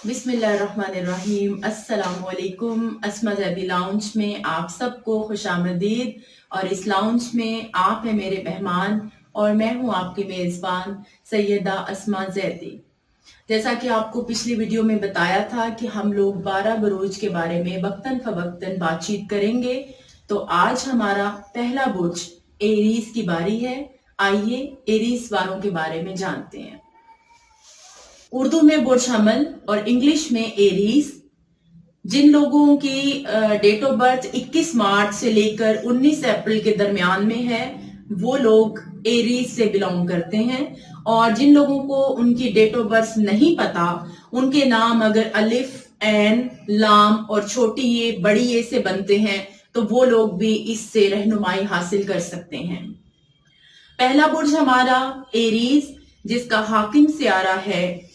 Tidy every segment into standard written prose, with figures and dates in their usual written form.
बिस्मिल्लाहिर्रहमानिर्रहीम। अस्सलामुअलैकुम। अस्मा ज़ैदी लाउंज में आप सबको खुशामदीद। और इस लाउंज में आप हैं मेरे मेहमान और मैं हूं आपकी मेज़बान सैयदा अस्मा ज़ैदी। जैसा कि आपको पिछली वीडियो में बताया था कि हम लोग 12 बुरूज के बारे में वक्तन फवक्तन बातचीत करेंगे, तो आज हमारा पहला बुर्ज एरीज की बारी है। आइए एरीज वालों के बारे में जानते हैं। उर्दू में बुर्ज हमल और इंग्लिश में एरीज। जिन लोगों की डेट ऑफ बर्थ 21 मार्च से लेकर 19 अप्रैल के दरमियान में है, वो लोग एरीज से बिलोंग करते हैं। और जिन लोगों को उनकी डेट ऑफ बर्थ नहीं पता, उनके नाम अगर अलिफ, एन, लाम और छोटी ये बड़ी ये से बनते हैं, तो वो लोग भी इससे रहनुमाई हासिल कर सकते हैं। पहला बुर्ज हमारा एरीज, जिसका हाकिम सियारा है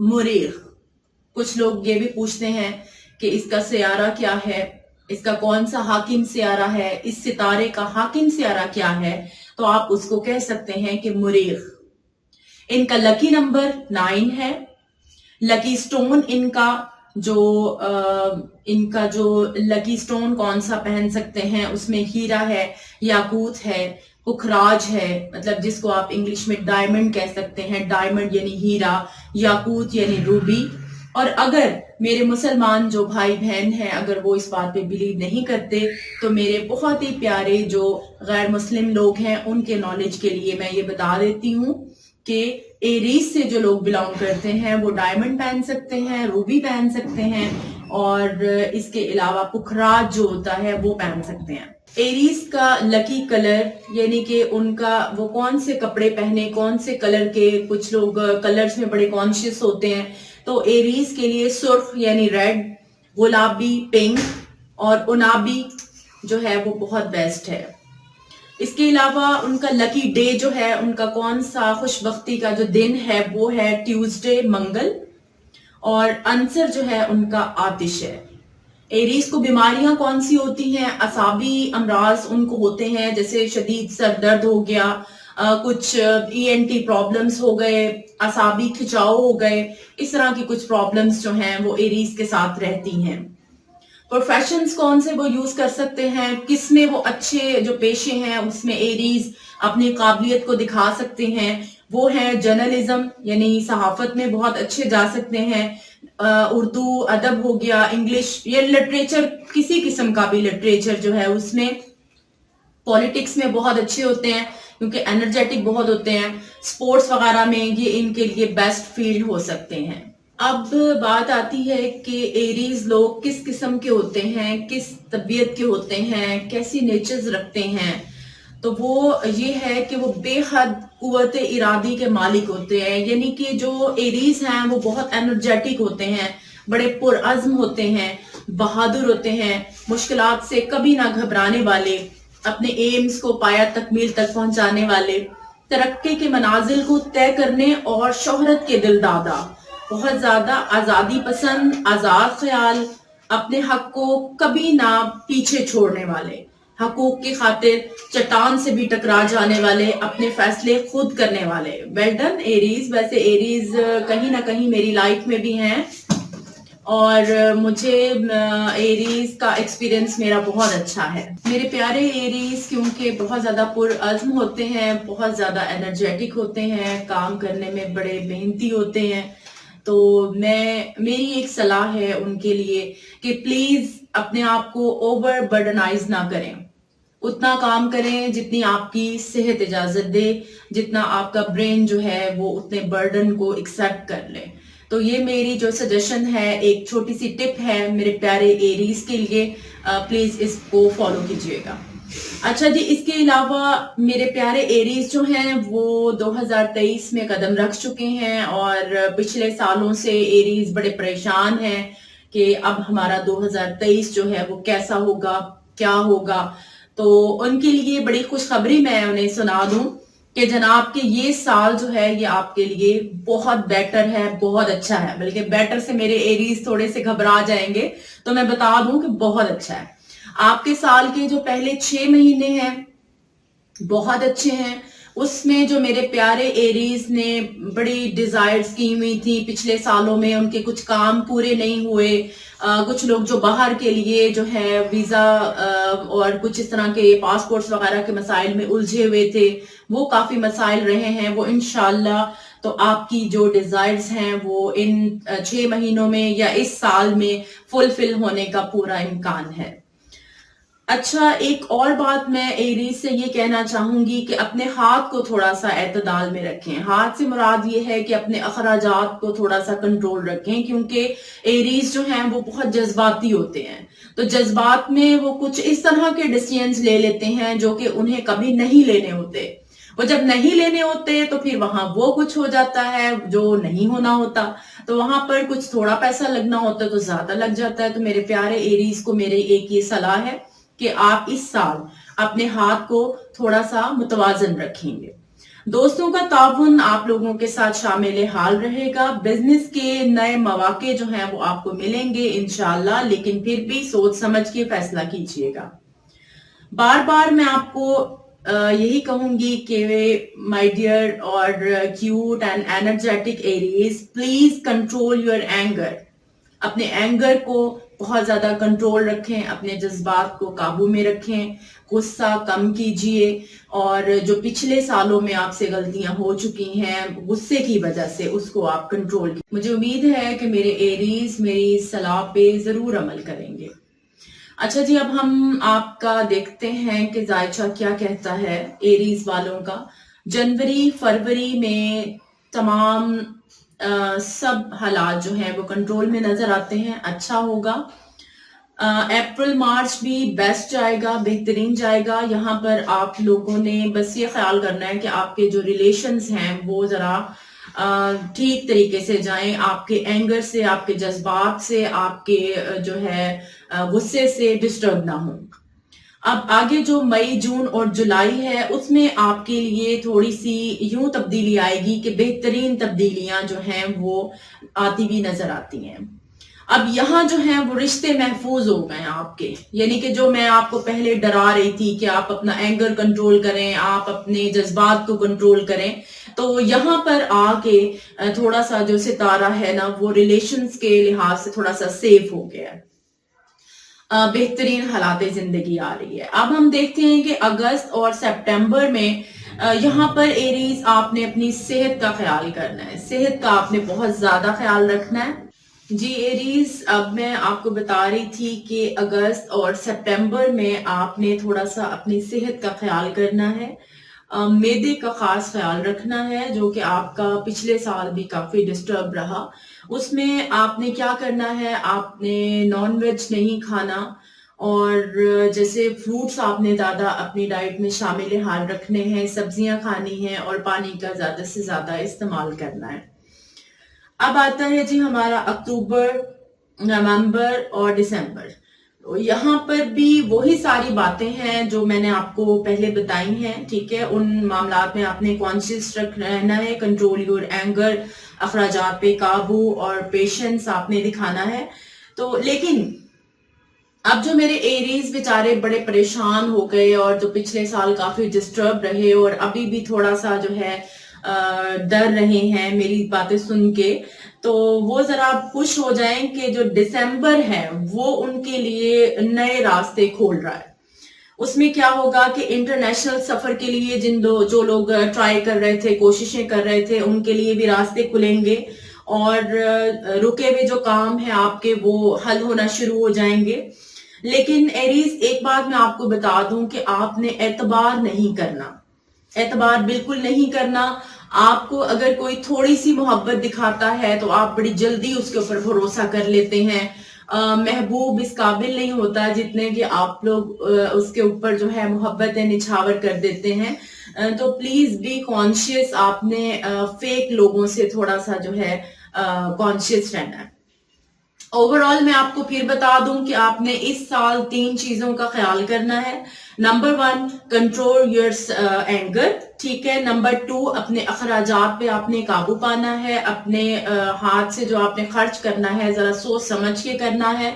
मुरीख। कुछ लोग ये भी पूछते हैं कि इसका सियारा क्या है, इसका कौन सा हाकिम सियारा है, इस सितारे का हाकिम सियारा क्या है, तो आप उसको कह सकते हैं कि मुरीख। इनका लकी नंबर 9 है। लकी स्टोन इनका जो लकी स्टोन कौन सा पहन सकते हैं, उसमें हीरा है, याकूत है, पुखराज है, मतलब जिसको आप इंग्लिश में डायमंड कह सकते हैं। डायमंड यानी हीरा, याकूत यानी रूबी। और अगर मेरे मुसलमान जो भाई बहन हैं, अगर वो इस बात पे बिलीव नहीं करते, तो मेरे बहुत ही प्यारे जो गैर मुस्लिम लोग हैं, उनके नॉलेज के लिए मैं ये बता देती हूँ कि एरीज से जो लोग बिलोंग करते हैं वो डायमंड पहन सकते हैं, रूबी पहन सकते हैं, और इसके अलावा पुखराज जो होता है वो पहन सकते हैं। एरीज का लकी कलर यानी कि उनका वो कौन से कपड़े पहने, कौन से कलर के, कुछ लोग कलर्स में बड़े कॉन्शियस होते हैं, तो एरीज के लिए सुर्ख यानी रेड, गुलाबी, पिंक और उनाबी जो है वो बहुत बेस्ट है। इसके अलावा उनका लकी डे जो है, उनका कौन सा खुशबख्ती का जो दिन है, वो है ट्यूसडे, मंगल। और आंसर जो है उनका आतिश है। एरीज को बीमारियां कौन सी होती हैं? असाबी अमराज उनको होते हैं, जैसे शदीद सर दर्द हो गया, कुछ ईएनटी प्रॉब्लम्स हो गए, असाबी खिंचाव हो गए, इस तरह की कुछ प्रॉब्लम्स जो हैं वो एरीज के साथ रहती हैं। प्रोफेशंस कौन से वो यूज कर सकते हैं, किसमें वो अच्छे जो पेशे हैं उसमें एरीज अपनी काबिलियत को दिखा सकते हैं, वो है जर्नलिज्म यानी सहाफत में बहुत अच्छे जा सकते हैं। उर्दू अदब हो गया, इंग्लिश या लिटरेचर, किसी किस्म का भी लिटरेचर जो है उसमें। पॉलिटिक्स में बहुत अच्छे होते हैं क्योंकि एनर्जेटिक बहुत होते हैं। स्पोर्ट्स वगैरह में ये इनके लिए बेस्ट फील्ड हो सकते हैं। अब बात आती है कि एरीज लोग किस किस्म के होते हैं, किस तबीयत के होते हैं, कैसी नेचर्स रखते हैं। तो वो ये है कि वो बेहद कुव्वत इरादी के मालिक होते हैं, यानी कि जो एरीज हैं वो बहुत एनर्जेटिक होते हैं, बड़े पुरअज़्म होते हैं, बहादुर होते हैं, मुश्किलात से कभी ना घबराने वाले, अपने एम्स को पाया तकमील तक पहुंचाने वाले, तरक्की के मनाजिल को तय करने और शोहरत के दिलदादा, बहुत ज्यादा आजादी पसंद, आजाद ख्याल, अपने हक को कभी ना पीछे छोड़ने वाले, हकूक की खातिर चट्टान से भी टकरा जाने वाले, अपने फैसले खुद करने वाले। Well done Aries. वैसे एरीज कहीं ना कहीं मेरी लाइफ में भी हैं और मुझे एरीज का एक्सपीरियंस मेरा बहुत अच्छा है। मेरे प्यारे एरीज क्योंकि बहुत ज्यादा पुरअज़्म होते हैं, बहुत ज्यादा एनर्जेटिक होते हैं, काम करने में बड़े मेहनती होते हैं, तो मेरी एक सलाह है उनके लिए कि प्लीज अपने आप को ओवर बर्डनाइज ना करें। उतना काम करें जितनी आपकी सेहत इजाजत दे, जितना आपका ब्रेन जो है वो उतने बर्डन को एक्सेप्ट कर ले। तो ये मेरी जो सजेशन है, एक छोटी सी टिप है मेरे प्यारे एरीज के लिए, प्लीज इसको फॉलो कीजिएगा। अच्छा जी, इसके अलावा मेरे प्यारे एरीज जो हैं वो 2023 में कदम रख चुके हैं और पिछले सालों से एरीज बड़े परेशान हैं कि अब हमारा 2023 जो है वो कैसा होगा, क्या होगा। तो उनके लिए बड़ी खुशखबरी मैं उन्हें सुना दूं कि जनाब के ये साल जो है ये आपके लिए बहुत बेटर है, बहुत अच्छा है। बल्कि बेटर से मेरे एरीज थोड़े से घबरा जाएंगे, तो मैं बता दूं कि बहुत अच्छा है। आपके साल के जो पहले 6 महीने हैं बहुत अच्छे हैं। اس میں جو میرے پیارے ایریز نے بڑی ڈیزائرز کی ہوئی تھی پچھلے سالوں میں، ان کے کچھ کام پورے نہیں ہوئے، کچھ لوگ جو باہر کے لیے جو ہے ویزا اور کچھ اس طرح کے پاسپورٹس وغیرہ کے مسائل میں الجھے ہوئے تھے، وہ کافی مسائل رہے ہیں، وہ انشاءاللہ تو آپ کی جو ڈیزائرز ہیں وہ ان 6 مہینوں میں یا اس سال میں فلفل ہونے کا پورا امکان ہے۔ اچھا، ایک اور بات میں ایریز سے یہ کہنا چاہوں گی کہ اپنے ہاتھ کو تھوڑا سا اعتدال میں رکھیں۔ ہاتھ سے مراد یہ ہے کہ اپنے اخراجات کو تھوڑا سا کنٹرول رکھیں، کیونکہ ایریز جو ہیں وہ بہت جذباتی ہوتے ہیں، تو جذبات میں وہ کچھ اس طرح کے ڈیسیژنز لے لیتے ہیں جو کہ انہیں کبھی نہیں لینے ہوتے۔ وہ جب نہیں لینے ہوتے تو پھر وہاں وہ کچھ ہو جاتا ہے جو نہیں ہونا ہوتا، تو وہاں پر کچھ تھوڑا پیسہ لگنا ہوتا تو زیادہ لگ جاتا ہے۔ تو میرے پیارے ایریز کو میرے ایک یہ صلاح ہے کہ آپ اس سال اپنے ہاتھ کو تھوڑا سا متوازن رکھیں گے۔ دوستوں کا تعاون آپ لوگوں کے ساتھ شامل حال رہے گا، بزنس کے نئے مواقع جو ہیں وہ آپ کو ملیں گے انشاءاللہ، لیکن پھر بھی سوچ سمجھ کے فیصلہ کیجئے گا۔ بار بار میں آپ کو یہی کہوں گی کہ مائی ڈیئر اور cute and energetic arrays, please control your anger. اپنے اینگر کو بہت زیادہ کنٹرول رکھیں، اپنے جذبات کو قابو میں رکھیں، غصہ کم کیجئے، اور جو پچھلے سالوں میں آپ سے غلطیاں ہو چکی ہیں غصے کی وجہ سے اس کو آپ کنٹرول کی۔ مجھے امید ہے کہ میرے ایریز میری صلاح پہ ضرور عمل کریں گے۔ اچھا جی، اب ہم آپ کا دیکھتے ہیں کہ ذائچہ کیا کہتا ہے ایریز والوں کا۔ جنوری فروری میں تمام سب حالات جو ہیں وہ کنٹرول میں نظر آتے ہیں، اچھا ہوگا۔ اپریل مارچ بھی بیسٹ جائے گا، بہترین جائے گا۔ یہاں پر آپ لوگوں نے بس یہ خیال کرنا ہے کہ آپ کے جو ریلیشنز ہیں وہ ذرا ٹھیک طریقے سے جائیں، آپ کے اینگر سے، آپ کے جذبات سے، آپ کے جو ہے غصے سے ڈسٹرب نہ ہوں۔ اب آگے جو مئی جون اور جولائی ہے اس میں آپ کے لیے تھوڑی سی یوں تبدیلی آئے گی کہ بہترین تبدیلیاں جو ہیں وہ آتی بھی نظر آتی ہیں۔ اب یہاں جو ہیں وہ رشتے محفوظ ہو گئے ہیں آپ کے، یعنی کہ جو میں آپ کو پہلے ڈرا رہی تھی کہ آپ اپنا اینگر کنٹرول کریں، آپ اپنے جذبات کو کنٹرول کریں، تو یہاں پر آ کے تھوڑا سا جو ستارہ ہے نا وہ ریلیشنز کے لحاظ سے تھوڑا سا سیف ہو گیا ہے، بہترین حالات زندگی آ رہی ہے۔ اب ہم دیکھتے ہیں کہ اگست اور سپٹمبر میں یہاں پر ایریز آپ نے اپنی صحت کا خیال کرنا ہے، صحت کا آپ نے بہت زیادہ خیال رکھنا ہے۔ جی ایریز، اب میں آپ کو بتا رہی تھی کہ اگست اور سپٹمبر میں آپ نے تھوڑا سا اپنی صحت کا خیال کرنا ہے، معدے کا خاص خیال رکھنا ہے جو کہ آپ کا پچھلے سال بھی کافی ڈسٹرب رہا۔ اس میں آپ نے کیا کرنا ہے، آپ نے نان ویج نہیں کھانا، اور جیسے فروٹس آپ نے زیادہ اپنی ڈائٹ میں شامل حال رکھنے ہیں، سبزیاں کھانی ہیں، اور پانی کا زیادہ سے زیادہ استعمال کرنا ہے۔ اب آتا ہے جی ہمارا اکتوبر، نومبر اور دسمبر۔ یہاں پر بھی وہی ساری باتیں ہیں جو میں نے آپ کو پہلے بتائی ہیں، ٹھیک ہے۔ ان معاملات میں آپ نے کانشیس رہنا ہے، کنٹرول یور اینگر، اخراجات پہ قابو اور پیشنس آپ نے دکھانا ہے۔ تو لیکن اب جو میرے ایریز بیچارے بڑے پریشان ہو گئے اور جو پچھلے سال کافی ڈسٹرب رہے اور ابھی بھی تھوڑا سا جو ہے ڈر رہے ہیں میری باتیں سن کے، تو وہ ذرا خوش ہو جائیں کہ جو دسمبر ہے وہ ان کے لیے نئے راستے کھول رہا ہے۔ اس میں کیا ہوگا کہ انٹرنیشنل سفر کے لیے جو لوگ ٹرائی کر رہے تھے، کوششیں کر رہے تھے، ان کے لیے بھی راستے کھلیں گے، اور رکے ہوئے جو کام ہیں آپ کے وہ حل ہونا شروع ہو جائیں گے۔ لیکن ایریز، ایک بات میں آپ کو بتا دوں کہ آپ نے اعتبار نہیں کرنا، اعتبار بالکل نہیں کرنا۔ آپ کو اگر کوئی تھوڑی سی محبت دکھاتا ہے تو آپ بڑی جلدی اس کے اوپر بھروسہ کر لیتے ہیں۔ محبوب اس قابل نہیں ہوتا جتنے کہ آپ لوگ اس کے اوپر جو ہے محبتیں نچھاور کر دیتے ہیں۔ تو پلیز بی کانشیس، آپ نے فیک لوگوں سے تھوڑا سا جو ہے کانشیس رہنا ہے۔ اوورآل میں آپ کو پھر بتا دوں کہ آپ نے اس سال 3 چیزوں کا خیال کرنا ہے۔ نمبر 1، کنٹرول یور اینگر، ٹھیک ہے۔ نمبر 2، اپنے اخراجات پہ آپ نے قابو پانا ہے، اپنے ہاتھ سے جو آپ نے خرچ کرنا ہے ذرا سوچ سمجھ کے کرنا ہے،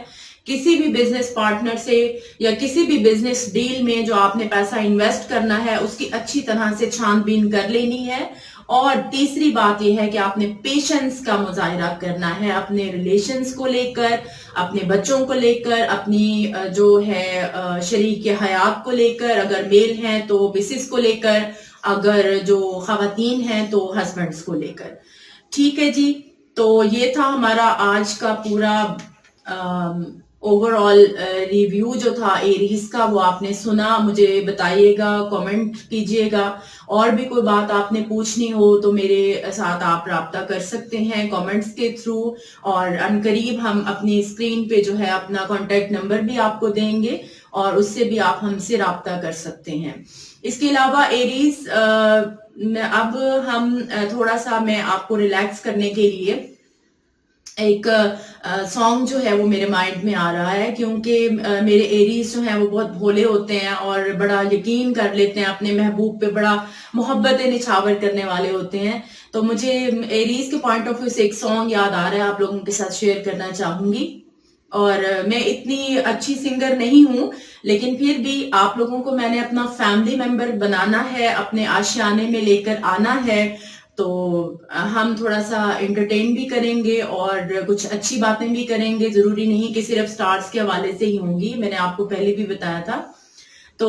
किसी भी बिजनेस पार्टनर से या किसी भी बिजनेस डील में जो आपने पैसा इन्वेस्ट करना है उसकी अच्छी तरह से छानबीन कर लेनी है। और तीसरी बात यह है कि आपने पेशेंस का मुजाहिरा करना है अपने रिलेशंस को लेकर, अपने बच्चों को लेकर, अपनी जो है शरीक हयात को लेकर, अगर मेल हैं तो मिसेस को लेकर, अगर जो खवातीन हैं तो हस्बैंड्स को लेकर। ठीक है जी, तो ये था हमारा आज का पूरा ओवरऑल रिव्यू जो था एरीज का, वो आपने सुना। मुझे बताइएगा, कमेंट कीजिएगा, और भी कोई बात आपने पूछनी हो तो मेरे साथ आप राब्ता कर सकते हैं कमेंट्स के थ्रू, और अनकरीब हम अपनी स्क्रीन पे जो है अपना कॉन्टेक्ट नंबर भी आपको देंगे और उससे भी आप हमसे राब्ता कर सकते हैं। इसके अलावा एरीज अब हम थोड़ा सा मैं आपको रिलैक्स करने के लिए एक सॉन्ग जो है वो मेरे माइंड में आ रहा है, क्योंकि मेरे एरीज जो हैं वो बहुत भोले होते हैं और बड़ा यकीन कर लेते हैं अपने महबूब पे, बड़ा मोहब्बतें निछावर करने वाले होते हैं। तो मुझे एरीज के पॉइंट ऑफ व्यू से एक सॉन्ग याद आ रहा है, आप लोगों के साथ शेयर करना चाहूंगी। और मैं इतनी अच्छी सिंगर नहीं हूं, लेकिन फिर भी आप लोगों को मैंने अपना फैमिली मेंबर बनाना है, अपने आशियाने में लेकर आना है। तो हम थोड़ा सा एंटरटेन भी करेंगे और कुछ अच्छी बातें भी करेंगे, जरूरी नहीं कि सिर्फ स्टार्स के हवाले से ही होंगी, मैंने आपको पहले भी बताया था। तो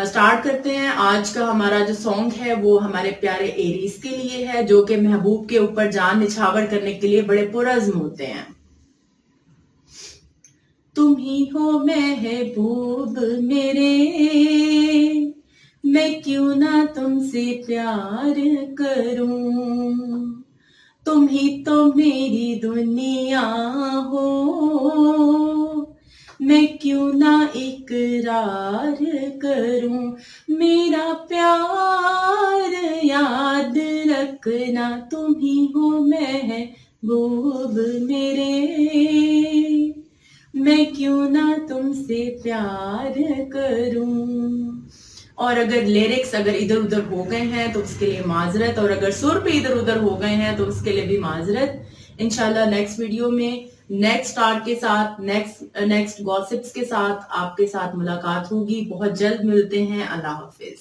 स्टार्ट करते हैं। आज का हमारा जो सॉन्ग है वो हमारे प्यारे एरीज के लिए है, जो कि महबूब के ऊपर जान निछावर करने के लिए बड़े पुरज़्म होते हैं। तुम ही हो महबूब मेरे, मैं क्यों ना तुमसे प्यार करूं, तुम ही तो मेरी दुनिया हो, मैं क्यों ना इकरार करूं, मेरा प्यार याद रखना, तुम ही हो महबूब मेरे, मैं क्यों ना तुमसे प्यार करूं। और अगर लिरिक्स अगर इधर उधर हो गए हैं तो उसके लिए माजरत, और अगर सुर भी इधर उधर हो गए हैं तो उसके लिए भी माजरत। इंशाल्लाह नेक्स्ट वीडियो में नेक्स्ट स्टार के साथ, नेक्स्ट गॉसिप्स के साथ आपके साथ मुलाकात होगी। बहुत जल्द मिलते हैं। अल्लाह हाफिज।